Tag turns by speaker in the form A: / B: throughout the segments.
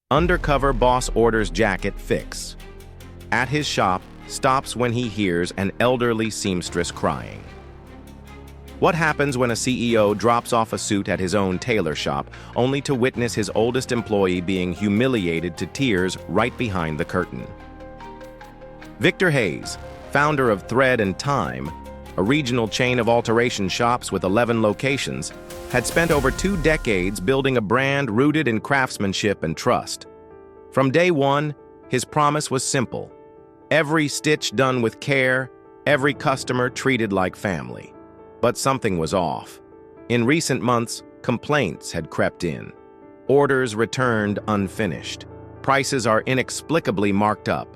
A: Undercover boss orders jacket fix. At his shop, stops when he hears an elderly seamstress crying. What happens when a CEO drops off a suit at his own tailor shop, only to witness his oldest employee being humiliated to tears right behind the curtain? Victor Hayes, founder of Thread and Time, a regional chain of alteration shops with 11 locations, had spent over 2 decades building a brand rooted in craftsmanship and trust. From day one, his promise was simple: every stitch done with care, every customer treated like family. But something was off. In recent months, complaints had crept in. Orders returned unfinished. Prices are inexplicably marked up.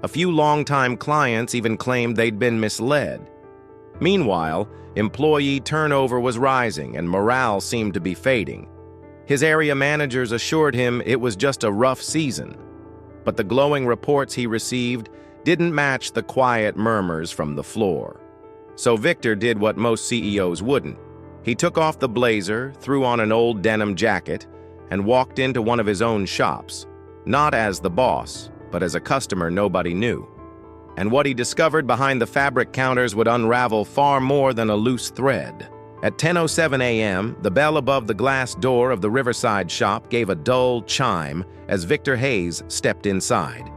A: A few longtime clients even claimed they'd been misled. Meanwhile, employee turnover was rising and morale seemed to be fading. His area managers assured him it was just a rough season. But the glowing reports he received didn't match the quiet murmurs from the floor. So Victor did what most CEOs wouldn't. He took off the blazer, threw on an old denim jacket, and walked into one of his own shops, not as the boss, but as a customer nobody knew. And what he discovered behind the fabric counters would unravel far more than a loose thread. At 10:07 a.m., the bell above the glass door of the Riverside shop gave a dull chime as Victor Hayes stepped inside.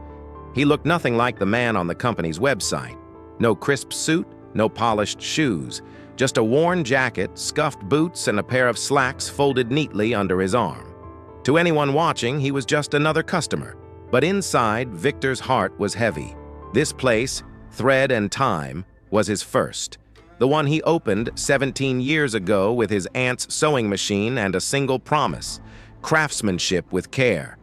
A: He looked nothing like the man on the company's website. No crisp suit, no polished shoes, just a worn jacket, scuffed boots, and a pair of slacks folded neatly under his arm. To anyone watching, he was just another customer. But inside, Victor's heart was heavy. This place, Thread and Time, was his first. The one he opened 17 years ago with his aunt's sewing machine and a single promise: craftsmanship with care.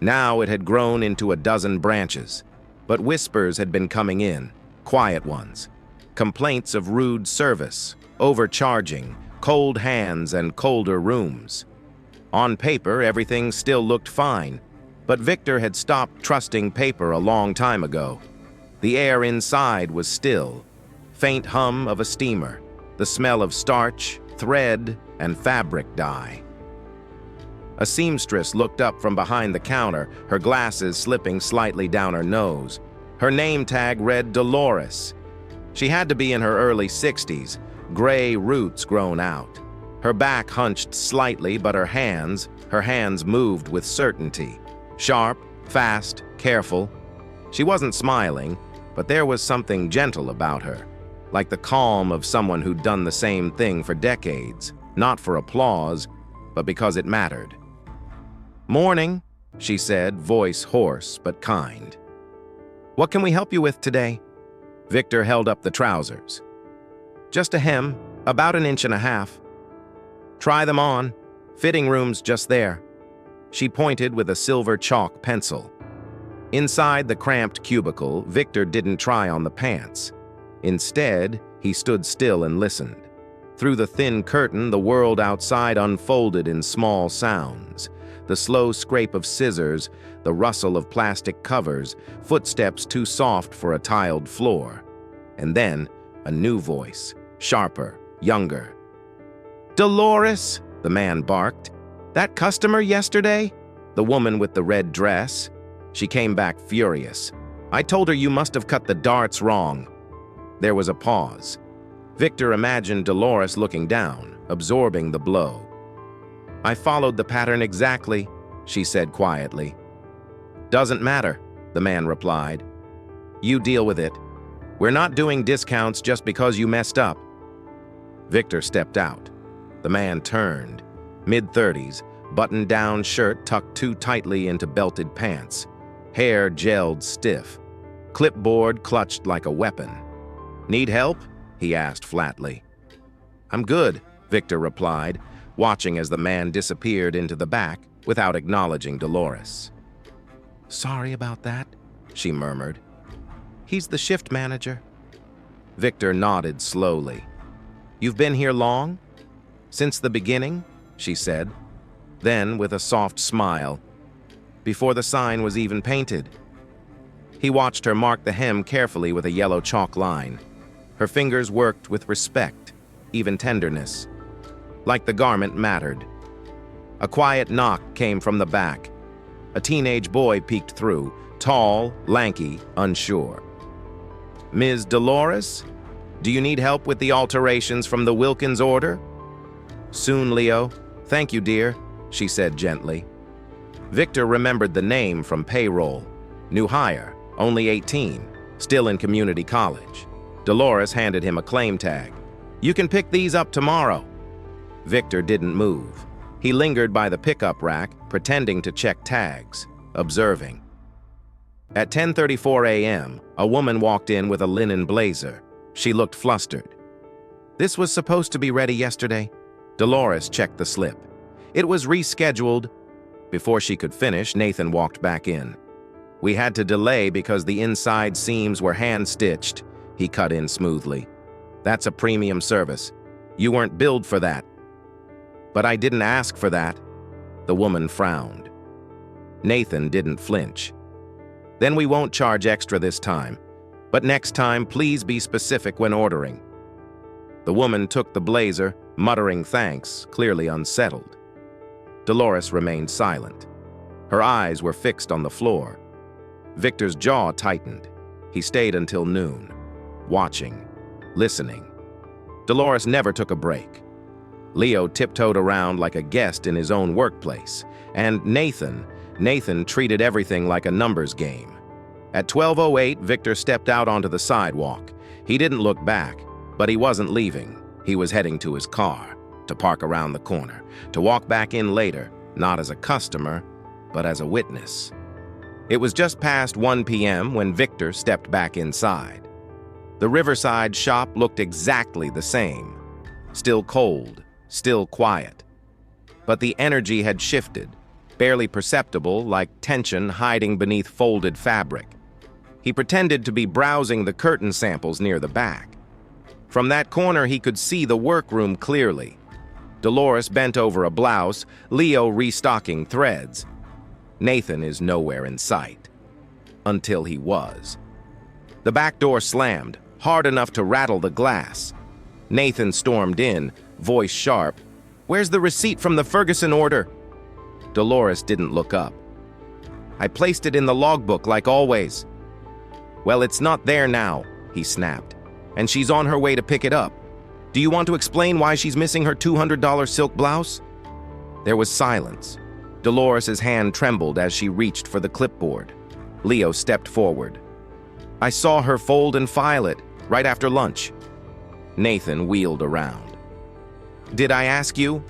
A: Now it had grown into a dozen branches. But whispers had been coming in, quiet ones. Complaints of rude service, overcharging, cold hands, and colder rooms. On paper, everything still looked fine, but Victor had stopped trusting paper a long time ago. The air inside was still. Faint hum of a steamer, the smell of starch, thread, and fabric dye. A seamstress looked up from behind the counter, her glasses slipping slightly down her nose. Her name tag read Dolores. She had to be in her early 60s, gray roots grown out. Her back hunched slightly, but her hands moved with certainty. Sharp, fast, careful. She wasn't smiling, but there was something gentle about her, like the calm of someone who'd done the same thing for decades, not for applause, but because it mattered. "Morning," she said, voice hoarse but kind. "What can we help you with today?" Victor held up the trousers. "Just a hem, about 1.5 inches. Try them on. Fitting room's just there." She pointed with a silver chalk pencil. Inside the cramped cubicle, Victor didn't try on the pants. Instead, he stood still and listened. Through the thin curtain, the world outside unfolded in small sounds. The slow scrape of scissors, the rustle of plastic covers, footsteps too soft for a tiled floor. And then, a new voice, sharper, younger. "Dolores," the man barked. "That customer yesterday? The woman with the red dress?" She came back furious. "I told her you must have cut the darts wrong." There was a pause. Victor imagined Dolores looking down, absorbing the blow. "I followed the pattern exactly," she said quietly. "Doesn't matter," the man replied. "You deal with it. We're not doing discounts just because you messed up." Victor stepped out. The man turned. Mid-30s, button-down shirt tucked too tightly into belted pants. Hair gelled stiff. Clipboard clutched like a weapon. "Need help?" he asked flatly. "I'm good," Victor replied, watching as the man disappeared into the back without acknowledging Dolores. "Sorry about that," she murmured. "He's the shift manager." Victor nodded slowly. "You've been here long?" "Since the beginning," she said. Then, with a soft smile, "Before the sign was even painted." He watched her mark the hem carefully with a yellow chalk line. Her fingers worked with respect, even tenderness. Like the garment mattered. A quiet knock came from the back. A teenage boy peeked through, tall, lanky, unsure. "Ms. Dolores, do you need help with the alterations from the Wilkins order?" "Soon, Leo. Thank you, dear," she said gently. Victor remembered the name from payroll. New hire, only 18, still in community college. Dolores handed him a claim tag. "You can pick these up tomorrow." Victor didn't move. He lingered by the pickup rack, pretending to check tags, observing. At 10:34 a.m., a woman walked in with a linen blazer. She looked flustered. "This was supposed to be ready yesterday." Dolores checked the slip. "It was rescheduled." Before she could finish, Nathan walked back in. "We had to delay because the inside seams were hand-stitched," he cut in smoothly. "That's a premium service. You weren't billed for that." "But I didn't ask for that." The woman frowned. Nathan didn't flinch. "Then we won't charge extra this time. But next time, please be specific when ordering." The woman took the blazer, muttering thanks, clearly unsettled. Dolores remained silent. Her eyes were fixed on the floor. Victor's jaw tightened. He stayed until noon, watching, listening. Dolores never took a break. Leo tiptoed around like a guest in his own workplace, and Nathan treated everything like a numbers game. At 12:08, Victor stepped out onto the sidewalk. He didn't look back, but he wasn't leaving. He was heading to his car, to park around the corner, to walk back in later, not as a customer, but as a witness. It was just past 1 p.m. when Victor stepped back inside. The Riverside shop looked exactly the same. Still cold, still quiet. But the energy had shifted, barely perceptible, like tension hiding beneath folded fabric. He pretended to be browsing the curtain samples near the back. From that corner, he could see the workroom clearly. Dolores bent over a blouse, Leo restocking threads. Nathan is nowhere in sight. Until he was. The back door slammed, hard enough to rattle the glass. Nathan stormed in, voice sharp. "Where's the receipt from the Ferguson order?" Dolores didn't look up. "I placed it in the logbook like always." "Well, it's not there now," he snapped. "And she's on her way to pick it up. Do you want to explain why she's missing her $200 silk blouse?" There was silence. Dolores' hand trembled as she reached for the clipboard. Leo stepped forward. "I saw her fold and file it right after lunch." Nathan wheeled around. "Did I ask you?"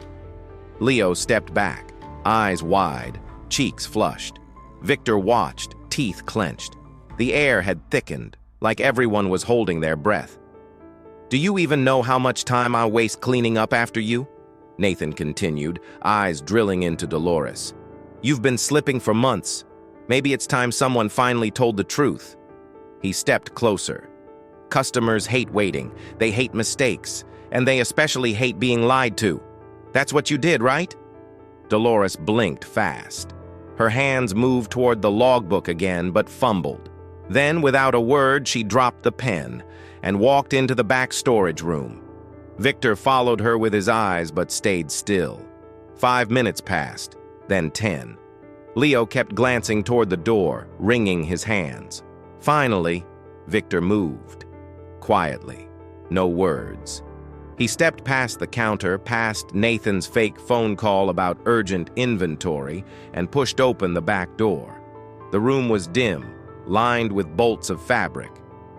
A: Leo stepped back, eyes wide, cheeks flushed. Victor watched, teeth clenched. The air had thickened, like everyone was holding their breath. "Do you even know how much time I waste cleaning up after you?" Nathan continued, eyes drilling into Dolores. "You've been slipping for months. Maybe it's time someone finally told the truth." He stepped closer. "Customers hate waiting, they hate mistakes, and they especially hate being lied to. That's what you did, right?" Dolores blinked fast. Her hands moved toward the logbook again, but fumbled. Then, without a word, she dropped the pen and walked into the back storage room. Victor followed her with his eyes, but stayed still. 5 minutes passed, then 10. Leo kept glancing toward the door, wringing his hands. Finally, Victor moved. Quietly, no words. He stepped past the counter, past Nathan's fake phone call about urgent inventory, and pushed open the back door. The room was dim, lined with bolts of fabric.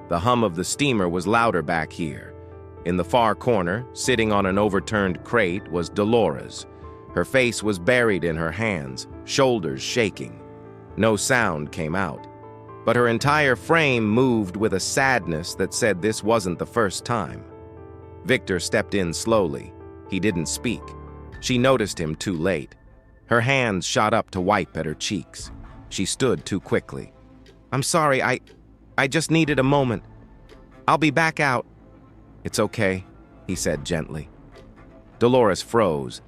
A: The hum of the steamer was louder back here. In the far corner, sitting on an overturned crate, was Dolores. Her face was buried in her hands, shoulders shaking. No sound came out, but her entire frame moved with a sadness that said this wasn't the first time. Victor stepped in slowly. He didn't speak. She noticed him too late. Her hands shot up to wipe at her cheeks. She stood too quickly. "I'm sorry, I just needed a moment. I'll be back out." "It's okay," he said gently. Dolores froze.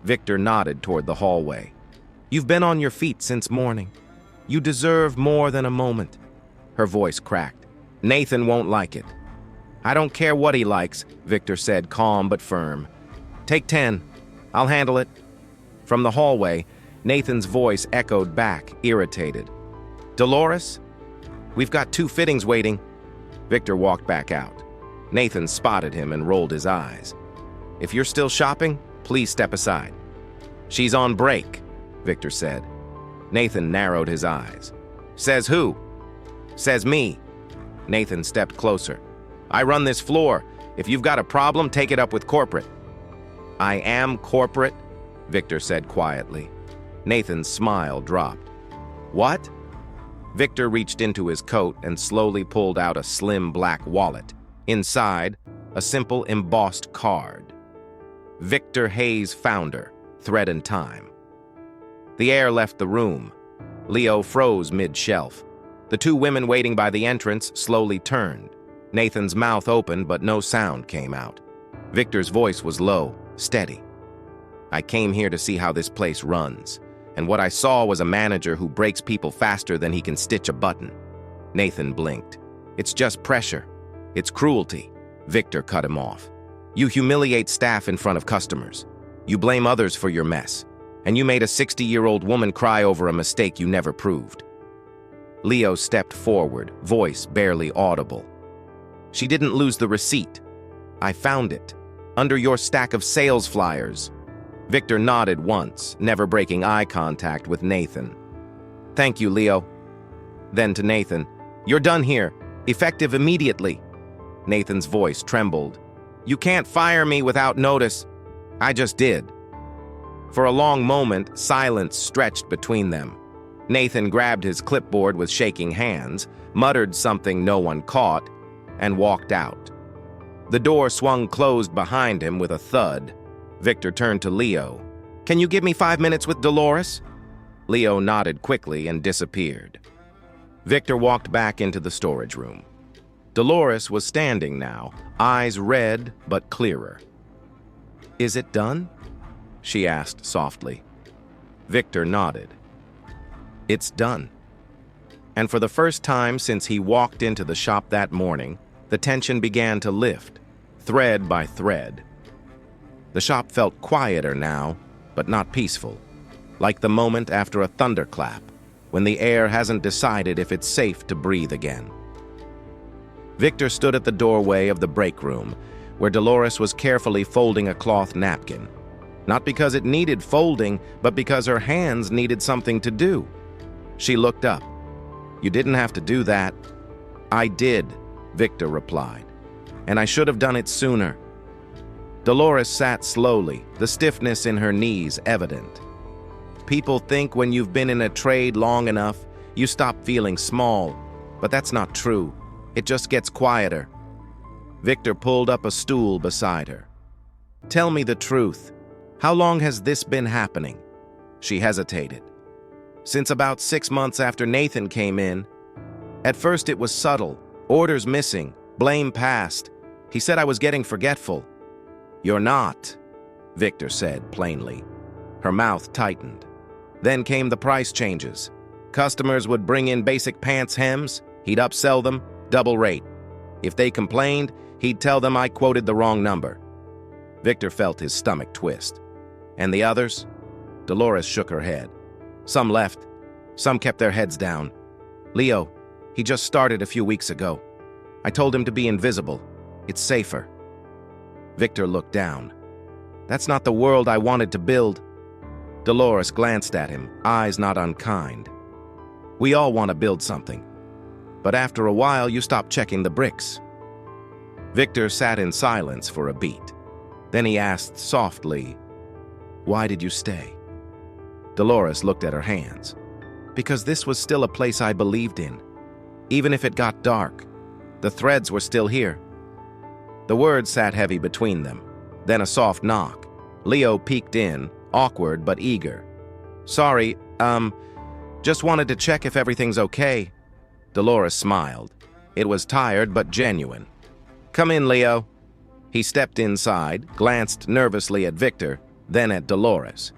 A: Victor nodded toward the hallway. "You've been on your feet since morning. You deserve more than a moment." Her voice cracked. "Nathan won't like it." "I don't care what he likes," Victor said, calm but firm. "Take 10. I'll handle it." From the hallway, Nathan's voice echoed back, irritated. "Dolores? We've got 2 fittings waiting." Victor walked back out. Nathan spotted him and rolled his eyes. "If you're still shopping, please step aside." "She's on break," Victor said. Nathan narrowed his eyes. "Says who?" "Says me." Nathan stepped closer. "I run this floor. If you've got a problem, take it up with corporate." "I am corporate," Victor said quietly. Nathan's smile dropped. "What?" Victor reached into his coat and slowly pulled out a slim black wallet. Inside, a simple embossed card. Victor Hayes, founder, Thread and Time. The air left the room. Leo froze mid-shelf. The 2 women waiting by the entrance slowly turned. Nathan's mouth opened, but no sound came out. Victor's voice was low, steady. "I came here to see how this place runs, and what I saw was a manager who breaks people faster than he can stitch a button." Nathan blinked. "It's just pressure. It's cruelty." Victor cut him off. "You humiliate staff in front of customers. You blame others for your mess. And you made a 60-year-old woman cry over a mistake you never proved." Leo stepped forward, voice barely audible. "She didn't lose the receipt. I found it, under your stack of sales flyers." Victor nodded once, never breaking eye contact with Nathan. "Thank you, Leo." Then to Nathan, "You're done here, effective immediately." Nathan's voice trembled. "You can't fire me without notice." "I just did." For a long moment, silence stretched between them. Nathan grabbed his clipboard with shaking hands, muttered something no one caught, and walked out. The door swung closed behind him with a thud. Victor turned to Leo. "Can you give me 5 minutes with Dolores?" Leo nodded quickly and disappeared. Victor walked back into the storage room. Dolores was standing now, eyes red but clearer. "Is it done?" she asked softly. Victor nodded. "It's done." And for the first time since he walked into the shop that morning, the tension began to lift, thread by thread. The shop felt quieter now, but not peaceful, like the moment after a thunderclap, when the air hasn't decided if it's safe to breathe again. Victor stood at the doorway of the break room, where Dolores was carefully folding a cloth napkin. Not because it needed folding, but because her hands needed something to do. She looked up. "You didn't have to do that." "I did," Victor replied. "And I should have done it sooner." Dolores sat slowly, the stiffness in her knees evident. "People think when you've been in a trade long enough, you stop feeling small, but that's not true. It just gets quieter." Victor pulled up a stool beside her. "Tell me the truth. How long has this been happening?" She hesitated. "Since about 6 months after Nathan came in. At first it was subtle, orders missing, blame passed. He said I was getting forgetful." "You're not," Victor said plainly. Her mouth tightened. Then came the price changes. Customers would bring in basic pants hems, he'd upsell them, double rate. If they complained, he'd tell them I quoted the wrong number. Victor felt his stomach twist. "And the others?" Dolores shook her head. "Some left. Some kept their heads down. Leo, he just started a few weeks ago. I told him to be invisible. It's safer." Victor looked down. "That's not the world I wanted to build." Dolores glanced at him, eyes not unkind. "We all want to build something. But after a while, you stop checking the bricks." Victor sat in silence for a beat. Then he asked softly, "Why did you stay?" Dolores looked at her hands. "Because this was still a place I believed in. Even if it got dark, the threads were still here." The words sat heavy between them. Then a soft knock. Leo peeked in, awkward but eager. "Sorry, just wanted to check if everything's okay." Dolores smiled. It was tired but genuine. "Come in, Leo." He stepped inside, glanced nervously at Victor, then at Dolores.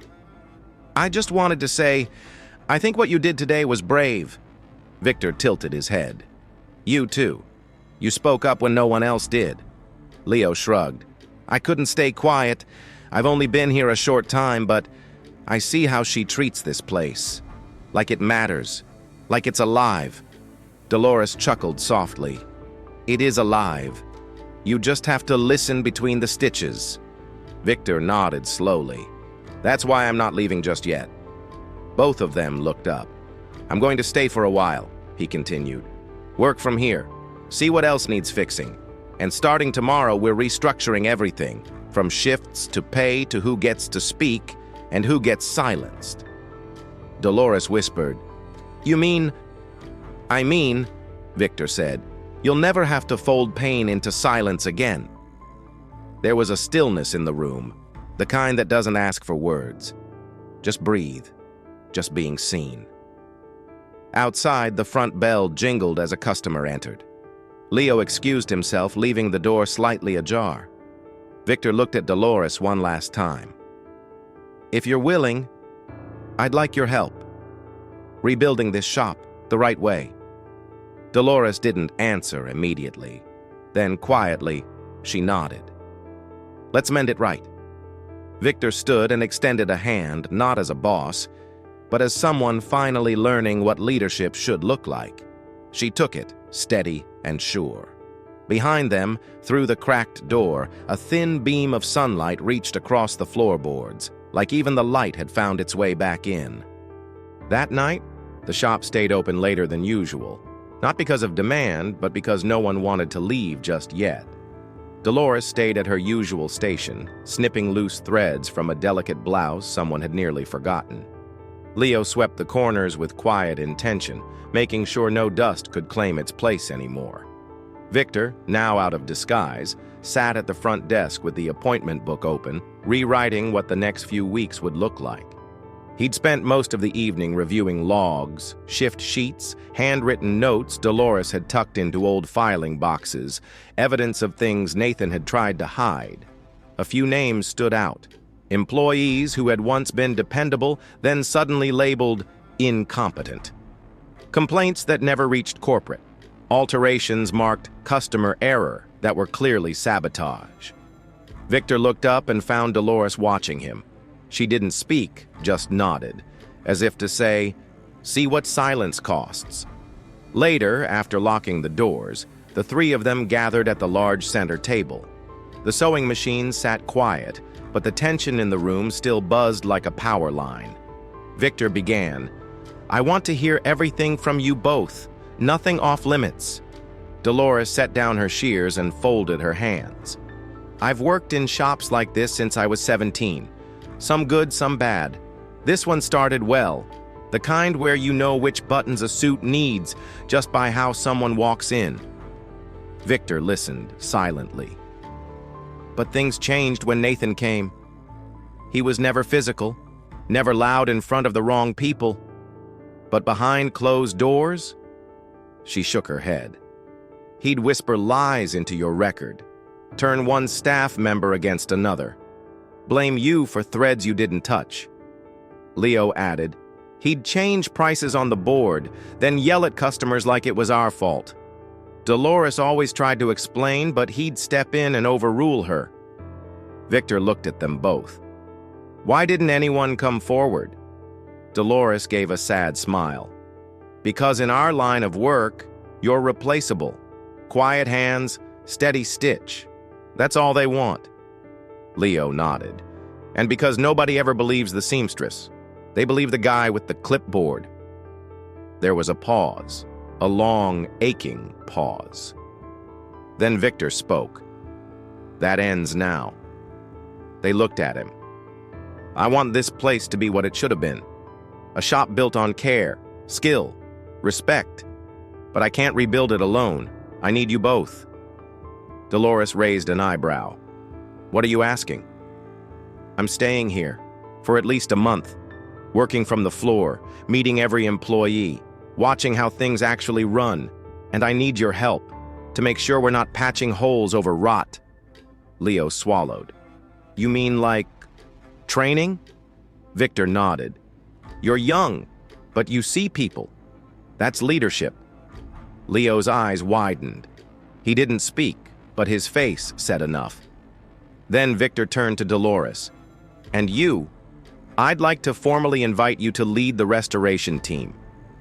A: "I just wanted to say, I think what you did today was brave." Victor tilted his head. "You too. You spoke up when no one else did." Leo shrugged. "I couldn't stay quiet. I've only been here a short time, but I see how she treats this place. Like it matters. Like it's alive. Dolores chuckled softly. It is alive. You just have to listen between the stitches. Victor nodded slowly. That's why I'm not leaving just yet. Both of them looked up. I'm going to stay for a while, he continued. Work from here. See what else needs fixing. And starting tomorrow, we're restructuring everything, from shifts to pay to who gets to speak and who gets silenced. Dolores whispered, You mean? I mean, Victor said, you'll never have to fold pain into silence again. There was a stillness in the room, the kind that doesn't ask for words. Just breathe, just being seen. Outside, the front bell jingled as a customer entered. Leo excused himself, leaving the door slightly ajar. Victor looked at Dolores one last time. If you're willing, I'd like your help. Rebuilding this shop the right way. Dolores didn't answer immediately. Then, quietly, she nodded. Let's mend it right. Victor stood and extended a hand, not as a boss, but as someone finally learning what leadership should look like. She took it, steady and sure. Behind them, through the cracked door, a thin beam of sunlight reached across the floorboards, like even the light had found its way back in. That night, the shop stayed open later than usual, not because of demand, but because no one wanted to leave just yet. Dolores stayed at her usual station, snipping loose threads from a delicate blouse someone had nearly forgotten. Leo swept the corners with quiet intention, making sure no dust could claim its place anymore. Victor, now out of disguise, sat at the front desk with the appointment book open, rewriting what the next few weeks would look like. He'd spent most of the evening reviewing logs, shift sheets, handwritten notes Dolores had tucked into old filing boxes, evidence of things Nathan had tried to hide. A few names stood out. Employees who had once been dependable, then suddenly labeled incompetent. Complaints that never reached corporate. Alterations marked customer error that were clearly sabotage. Victor looked up and found Dolores watching him. She didn't speak, just nodded, as if to say, see what silence costs. Later, after locking the doors, the three of them gathered at the large center table. The sewing machine sat quiet, but the tension in the room still buzzed like a power line. Victor began, I want to hear everything from you both, nothing off limits. Dolores set down her shears and folded her hands. I've worked in shops like this since I was 17. Some good, some bad. This one started well, the kind where you know which buttons a suit needs just by how someone walks in. Victor listened silently. But things changed when Nathan came. He was never physical, never loud in front of the wrong people. But behind closed doors, she shook her head. He'd whisper lies into your record, turn one staff member against another, blame you for threads you didn't touch. Leo added, he'd change prices on the board, then yell at customers like it was our fault. Dolores always tried to explain, but he'd step in and overrule her. Victor looked at them both. Why didn't anyone come forward? Dolores gave a sad smile. Because in our line of work, you're replaceable. Quiet hands, steady stitch. That's all they want. Leo nodded. And because nobody ever believes the seamstress, they believe the guy with the clipboard. There was a pause, a long, aching pause. Then Victor spoke. That ends now. They looked at him. I want this place to be what it should have been. A shop built on care, skill, respect. But I can't rebuild it alone. I need you both. Dolores raised an eyebrow. What are you asking? I'm staying here for at least a month, working from the floor, meeting every employee, watching how things actually run, and I need your help to make sure we're not patching holes over rot. Leo swallowed. You mean like training? Victor nodded. You're young, but you see people. That's leadership. Leo's eyes widened. He didn't speak, but his face said enough. Then Victor turned to Dolores. And you? I'd like to formally invite you to lead the restoration team,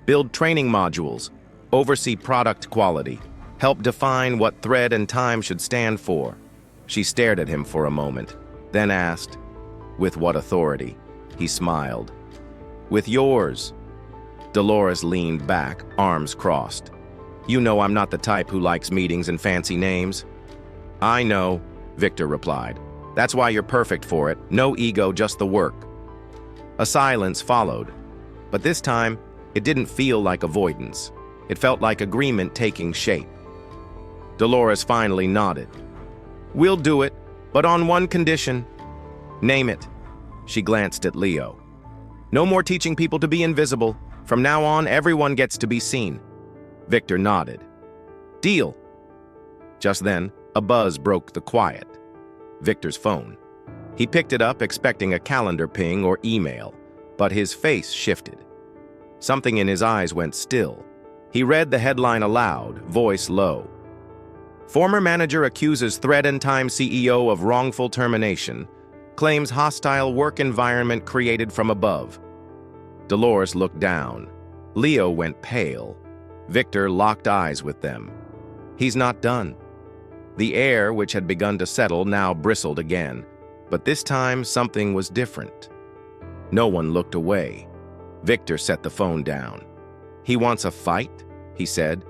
A: build training modules, oversee product quality, help define what thread and time should stand for. She stared at him for a moment, then asked, "With what authority?" He smiled. "With yours." Dolores leaned back, arms crossed. "You know I'm not the type who likes meetings and fancy names." "I know," Victor replied. "That's why you're perfect for it. No ego, just the work." A silence followed, but this time, it didn't feel like avoidance. It felt like agreement taking shape. Dolores finally nodded. "We'll do it, but on one condition." "Name it." She glanced at Leo. "No more teaching people to be invisible. From now on, everyone gets to be seen." Victor nodded. "Deal." Just then, a buzz broke the quiet. Victor's phone. He picked it up, expecting a calendar ping or email, but his face shifted. Something in his eyes went still. He read the headline aloud, voice low. "Former manager accuses Thread and Time CEO of wrongful termination. Claims hostile work environment created from above." Dolores looked down. Leo went pale. Victor locked eyes with them. He's not done. The air, which had begun to settle, now bristled again. But this time, something was different. No one looked away. Victor set the phone down. "He wants a fight," he said.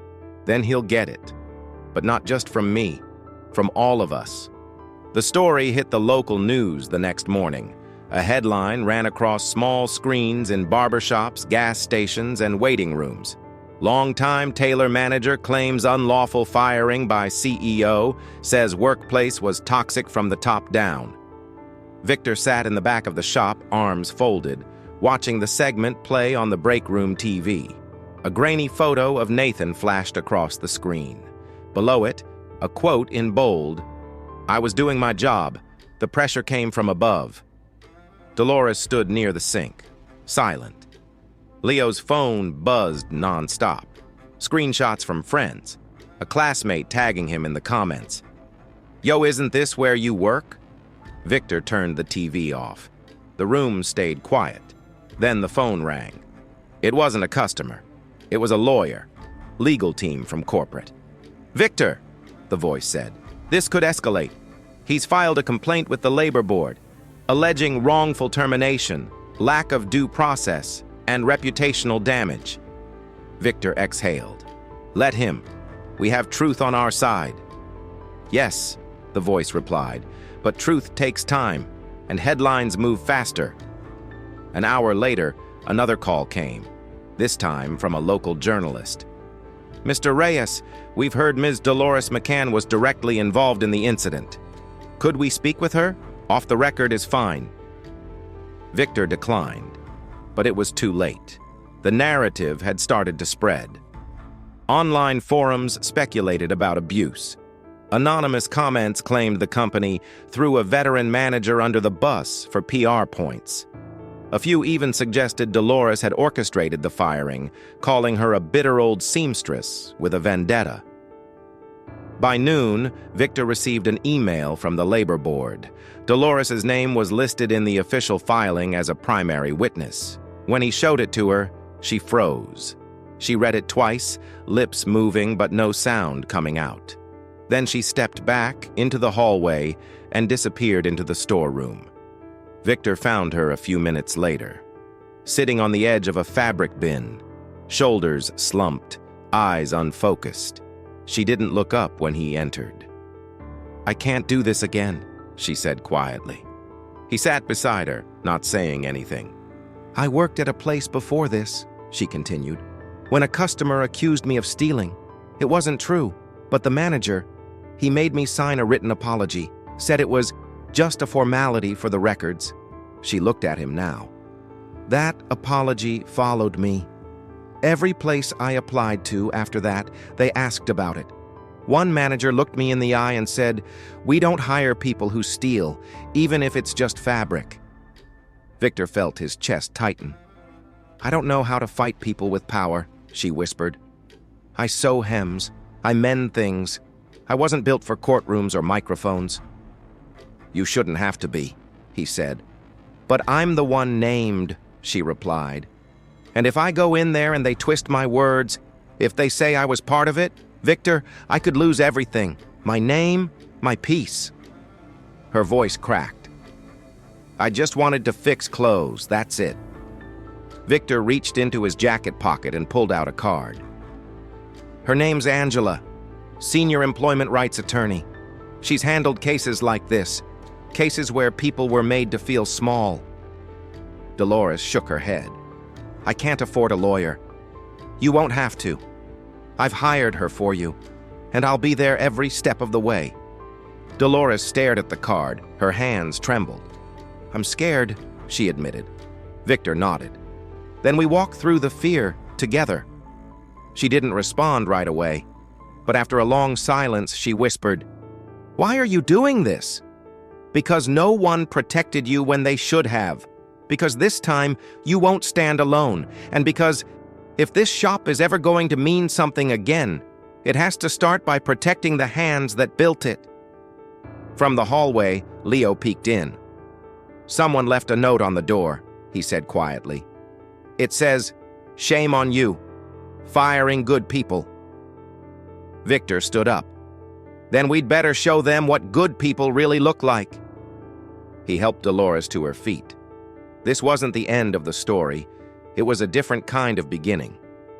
A: "Then he'll get it. But not just from me, from all of us." The story hit the local news the next morning. A headline ran across small screens in barbershops, gas stations, and waiting rooms. Longtime tailor manager claims unlawful firing by CEO, says workplace was toxic from the top down. Victor sat in the back of the shop, arms folded, watching the segment play on the break room TV. A grainy photo of Nathan flashed across the screen. Below it, a quote in bold, "I was doing my job. The pressure came from above." Dolores stood near the sink, silent. Leo's phone buzzed nonstop. Screenshots from friends. A classmate tagging him in the comments. "Yo, isn't this where you work?" Victor turned the TV off. The room stayed quiet. Then the phone rang. It wasn't a customer. It was a lawyer. Legal team from corporate. "Victor," the voice said, "this could escalate. He's filed a complaint with the labor board, alleging wrongful termination, lack of due process, and reputational damage." Victor exhaled. "Let him. We have truth on our side." "Yes," the voice replied, "but truth takes time, and headlines move faster." An hour later, another call came, this time from a local journalist. "Mr. Reyes, we've heard Ms. Dolores McCann was directly involved in the incident. Could we speak with her? Off the record is fine." Victor declined, but it was too late. The narrative had started to spread. Online forums speculated about abuse. Anonymous comments claimed the company threw a veteran manager under the bus for PR points. A few even suggested Dolores had orchestrated the firing, calling her a bitter old seamstress with a vendetta. By noon, Victor received an email from the labor board. Dolores's name was listed in the official filing as a primary witness. When he showed it to her, she froze. She read it twice, lips moving but no sound coming out. Then she stepped back into the hallway and disappeared into the storeroom. Victor found her a few minutes later, sitting on the edge of a fabric bin, shoulders slumped, eyes unfocused. She didn't look up when he entered. "I can't do this again," she said quietly. He sat beside her, not saying anything. "I worked at a place before this," she continued, "when a customer accused me of stealing. It wasn't true, but the manager, he made me sign a written apology, said it was just a formality for the records." She looked at him now. "That apology followed me. Every place I applied to after that, they asked about it. One manager looked me in the eye and said, 'We don't hire people who steal, even if it's just fabric.'" Victor felt his chest tighten. "I don't know how to fight people with power," she whispered. "I sew hems. I mend things. I wasn't built for courtrooms or microphones." "You shouldn't have to be," he said. "But I'm the one named," she replied. "And if I go in there and they twist my words, if they say I was part of it, Victor, I could lose everything. My name, my peace." Her voice cracked. "I just wanted to fix clothes, that's it." Victor reached into his jacket pocket and pulled out a card. "Her name's Angela, senior employment rights attorney. She's handled cases like this, cases where people were made to feel small." Dolores shook her head. "I can't afford a lawyer. You won't have to. I've hired her for you, and I'll be there every step of the way." Dolores stared at the card. Her hands trembled. "I'm scared," she admitted. Victor nodded. "Then we walk through the fear together." She didn't respond right away, but after a long silence, she whispered, "Why are you doing this?" "Because no one protected you when they should have. Because this time, you won't stand alone. And because if this shop is ever going to mean something again, it has to start by protecting the hands that built it." From the hallway, Leo peeked in. "Someone left a note on the door," he said quietly. "It says, 'Shame on you. Firing good people.'" Victor stood up. "Then we'd better show them what good people really look like." He helped Dolores to her feet. This wasn't the end of the story. It was a different kind of beginning.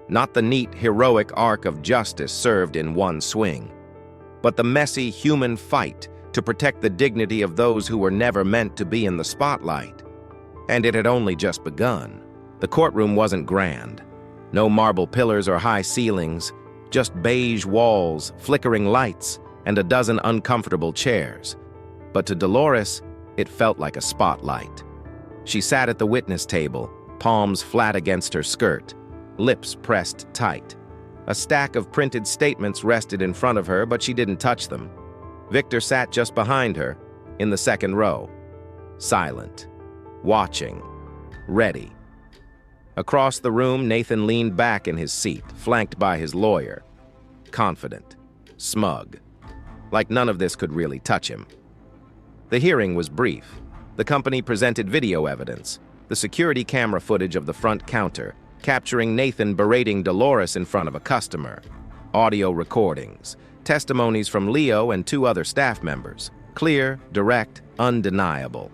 A: Not the neat, heroic arc of justice served in one swing, but the messy human fight to protect the dignity of those who were never meant to be in the spotlight. And it had only just begun. The courtroom wasn't grand. No marble pillars or high ceilings, just beige walls, flickering lights, and a dozen uncomfortable chairs. But to Dolores, it felt like a spotlight. She sat at the witness table, palms flat against her skirt, lips pressed tight. A stack of printed statements rested in front of her, but she didn't touch them. Victor sat just behind her, in the second row, silent, watching, ready. Across the room, Nathan leaned back in his seat, flanked by his lawyer, confident, smug, like none of this could really touch him. The hearing was brief. The company presented video evidence, the security camera footage of the front counter, capturing Nathan berating Dolores in front of a customer, audio recordings, testimonies from Leo and 2 other staff members, clear, direct, undeniable.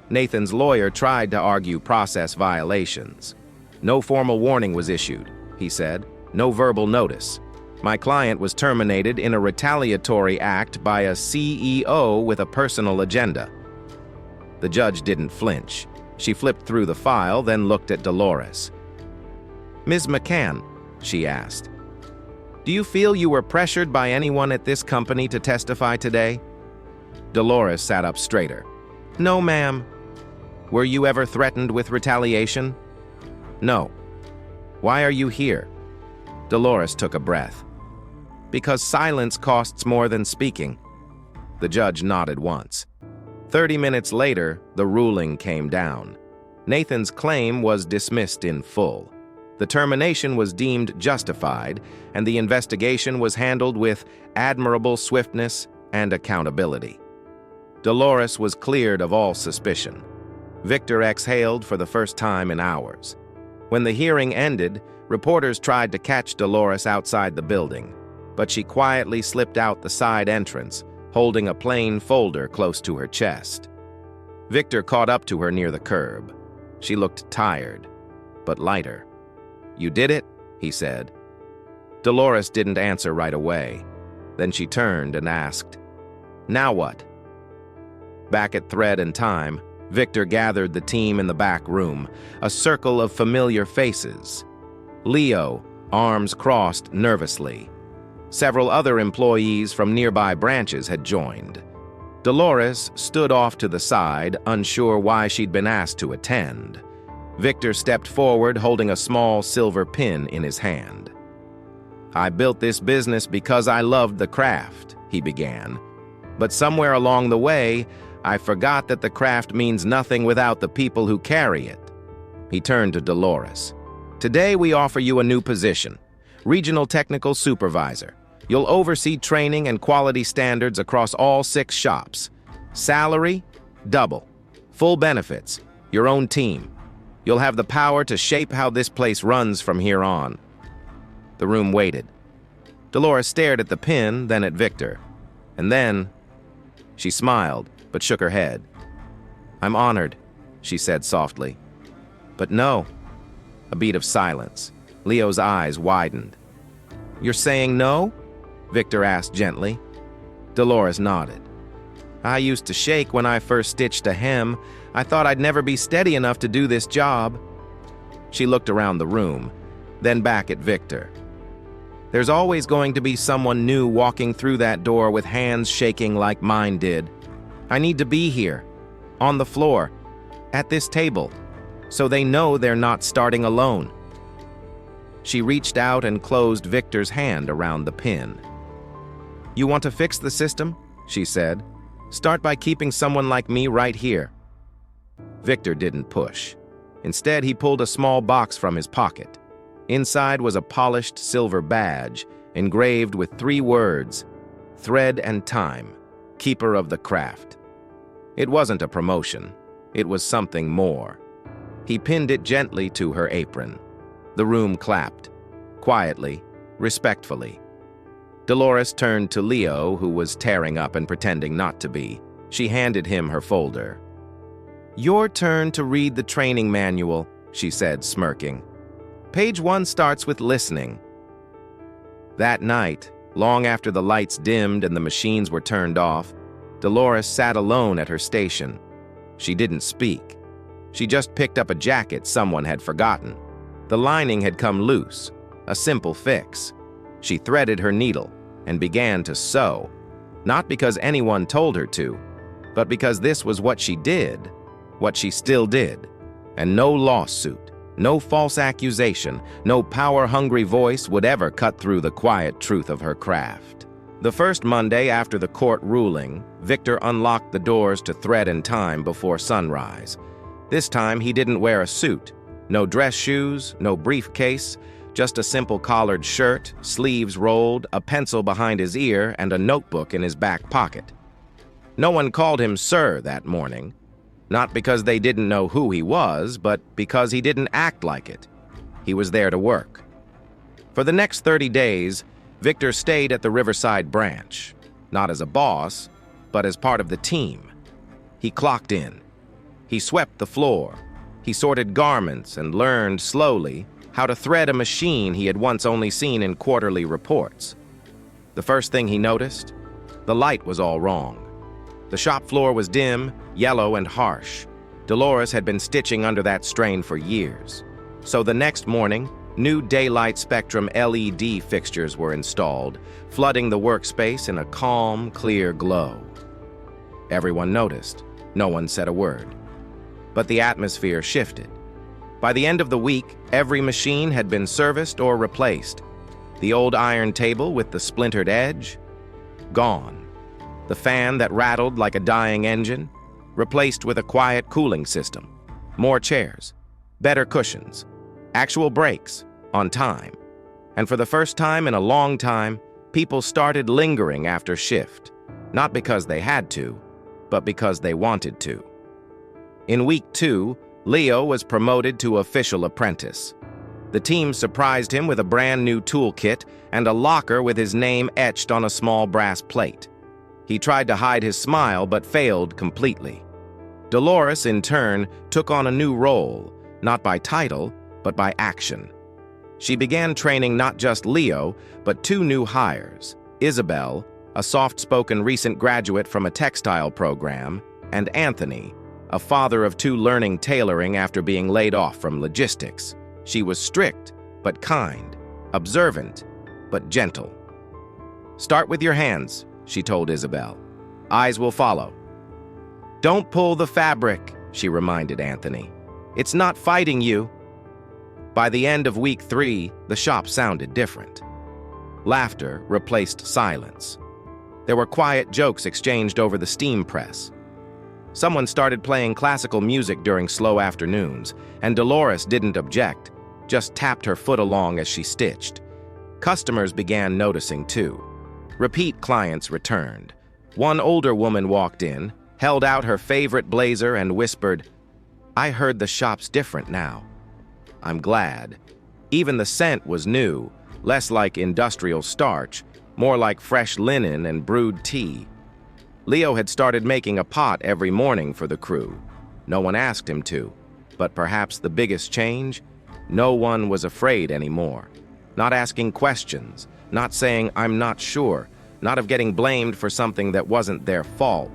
A: Nathan's lawyer tried to argue process violations. "No formal warning was issued," he said, "no verbal notice. My client was terminated in a retaliatory act by a CEO with a personal agenda." The judge didn't flinch. She flipped through the file, then looked at Dolores. "Ms. McCann," she asked, "do you feel you were pressured by anyone at this company to testify today?" Dolores sat up straighter. "No, ma'am." "Were you ever threatened with retaliation?" "No." "Why are you here?" Dolores took a breath. "Because silence costs more than speaking." The judge nodded once. 30 minutes later, the ruling came down. Nathan's claim was dismissed in full. The termination was deemed justified, and the investigation was handled with admirable swiftness and accountability. Dolores was cleared of all suspicion. Victor exhaled for the first time in hours. When the hearing ended, reporters tried to catch Dolores outside the building, but she quietly slipped out the side entrance, holding a plain folder close to her chest. Victor caught up to her near the curb. She looked tired, but lighter. "You did it?" he said. Dolores didn't answer right away. Then she turned and asked, "Now what?" Back at Thread and Time, Victor gathered the team in the back room, a circle of familiar faces. Leo, arms crossed nervously. Several other employees from nearby branches had joined. Dolores stood off to the side, unsure why she'd been asked to attend. Victor stepped forward, holding a small silver pin in his hand. "I built this business because I loved the craft," he began. "But somewhere along the way, I forgot that the craft means nothing without the people who carry it." He turned to Dolores. "Today we offer you a new position, Regional Technical Supervisor. You'll oversee training and quality standards across all 6 shops. Salary, double. Full benefits. Your own team. You'll have the power to shape how this place runs from here on." The room waited. Dolores stared at the pin, then at Victor. And then, she smiled, but shook her head. "I'm honored," she said softly. "But no." A beat of silence. Leo's eyes widened. "You're saying no?" Victor asked gently. Dolores nodded. "I used to shake when I first stitched a hem. I thought I'd never be steady enough to do this job." She looked around the room, then back at Victor. "There's always going to be someone new walking through that door with hands shaking like mine did. I need to be here, on the floor, at this table, so they know they're not starting alone." She reached out and closed Victor's hand around the pin. "You want to fix the system?" she said. "Start by keeping someone like me right here." Victor didn't push. Instead, he pulled a small box from his pocket. Inside was a polished silver badge, engraved with 3 words, "Thread and Time, Keeper of the Craft." It wasn't a promotion. It was something more. He pinned it gently to her apron. The room clapped, quietly, respectfully. Dolores turned to Leo, who was tearing up and pretending not to be. She handed him her folder. "Your turn to read the training manual," she said, smirking. "Page 1 starts with listening." That night, long after the lights dimmed and the machines were turned off, Dolores sat alone at her station. She didn't speak. She just picked up a jacket someone had forgotten. The lining had come loose, a simple fix. She threaded her needle and began to sew, not because anyone told her to, but because this was what she did, what she still did, and no lawsuit, no false accusation, no power-hungry voice would ever cut through the quiet truth of her craft. The first Monday after the court ruling, Victor unlocked the doors to Thread and Time before sunrise. This time he didn't wear a suit, no dress shoes, no briefcase, just a simple collared shirt, sleeves rolled, a pencil behind his ear, and a notebook in his back pocket. No one called him Sir that morning, not because they didn't know who he was, but because he didn't act like it. He was there to work. For the next 30 days, Victor stayed at the Riverside branch, not as a boss, but as part of the team. He clocked in. He swept the floor. He sorted garments and learned slowly how to thread a machine he had once only seen in quarterly reports. The first thing he noticed, the light was all wrong. The shop floor was dim, yellow, and harsh. Dolores had been stitching under that strain for years. So the next morning, new daylight spectrum LED fixtures were installed, flooding the workspace in a calm, clear glow. Everyone noticed. No one said a word. But the atmosphere shifted. By the end of the week, every machine had been serviced or replaced. The old iron table with the splintered edge, gone. The fan that rattled like a dying engine, replaced with a quiet cooling system. More chairs, better cushions, actual breaks, on time. And for the first time in a long time, people started lingering after shift, not because they had to, but because they wanted to. In week 2, Leo was promoted to official apprentice. The team surprised him with a brand new toolkit and a locker with his name etched on a small brass plate. He tried to hide his smile but failed completely. Dolores, in turn, took on a new role, not by title, but by action. She began training not just Leo, but 2 new hires, Isabel, a soft-spoken recent graduate from a textile program, and Anthony, a father of 2 learning tailoring after being laid off from logistics. She was strict, but kind, observant, but gentle. "Start with your hands," she told Isabel. "Eyes will follow." "Don't pull the fabric," she reminded Anthony. "It's not fighting you." By the end of week 3, the shop sounded different. Laughter replaced silence. There were quiet jokes exchanged over the steam press. Someone started playing classical music during slow afternoons, and Dolores didn't object, just tapped her foot along as she stitched. Customers began noticing too. Repeat clients returned. One older woman walked in, held out her favorite blazer and whispered, I heard the shop's different now. I'm glad. Even the scent was new, less like industrial starch, more like fresh linen and brewed tea. Leo had started making a pot every morning for the crew. No one asked him to, but perhaps the biggest change? No one was afraid anymore. Not asking questions, not saying, "I'm not sure," not of getting blamed for something that wasn't their fault.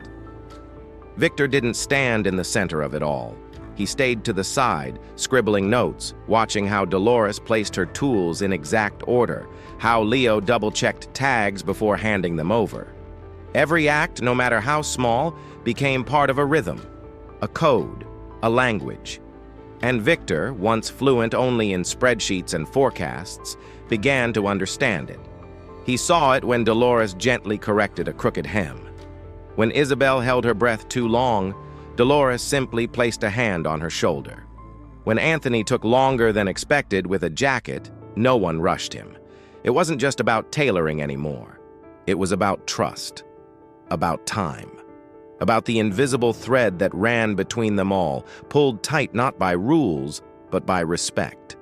A: Victor didn't stand in the center of it all. He stayed to the side, scribbling notes, watching how Dolores placed her tools in exact order, how Leo double-checked tags before handing them over. Every act, no matter how small, became part of a rhythm, a code, a language. And Victor, once fluent only in spreadsheets and forecasts, began to understand it. He saw it when Dolores gently corrected a crooked hem. When Isabel held her breath too long, Dolores simply placed a hand on her shoulder. When Anthony took longer than expected with a jacket, no one rushed him. It wasn't just about tailoring anymore. It was about trust, about time, about the invisible thread that ran between them all, pulled tight not by rules, but by respect.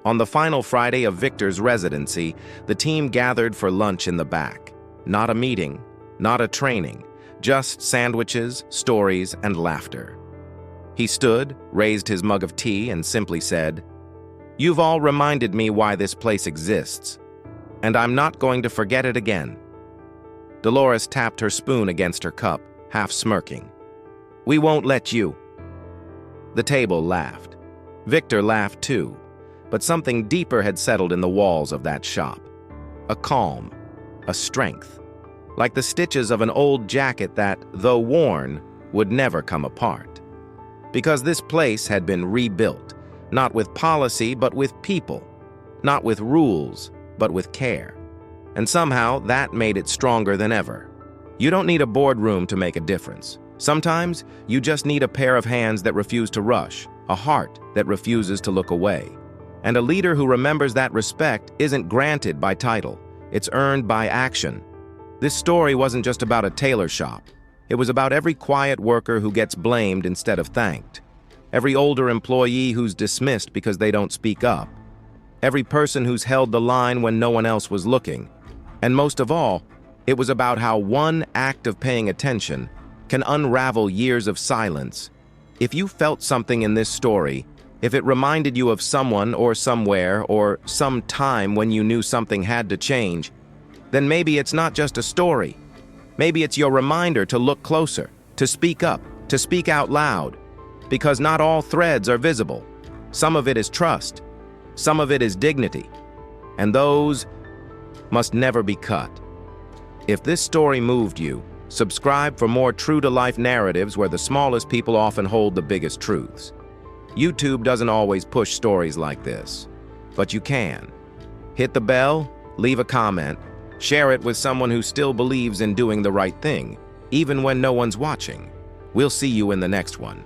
A: On the final Friday of Victor's residency, the team gathered for lunch in the back. Not a meeting, not a training, just sandwiches, stories, and laughter. He stood, raised his mug of tea, and simply said, "You've all reminded me why this place exists, and I'm not going to forget it again." Dolores tapped her spoon against her cup, half smirking. "We won't let you." The table laughed. Victor laughed too, but something deeper had settled in the walls of that shop. A calm, a strength, like the stitches of an old jacket that, though worn, would never come apart. Because this place had been rebuilt, not with policy but with people, not with rules but with care. And somehow that made it stronger than ever. You don't need a boardroom to make a difference. Sometimes you just need a pair of hands that refuse to rush, a heart that refuses to look away. And a leader who remembers that respect isn't granted by title, it's earned by action. This story wasn't just about a tailor shop. It was about every quiet worker who gets blamed instead of thanked. Every older employee who's dismissed because they don't speak up. Every person who's held the line when no one else was looking. And most of all, it was about how one act of paying attention can unravel years of silence. If you felt something in this story, if it reminded you of someone or somewhere or some time when you knew something had to change, then maybe it's not just a story. Maybe it's your reminder to look closer, to speak up, to speak out loud. Because not all threads are visible. Some of it is trust. Some of it is dignity. And those must never be cut. If this story moved you, subscribe for more true-to-life narratives where the smallest people often hold the biggest truths. YouTube doesn't always push stories like this, but you can. Hit the bell, leave a comment, share it with someone who still believes in doing the right thing, even when no one's watching. We'll see you in the next one.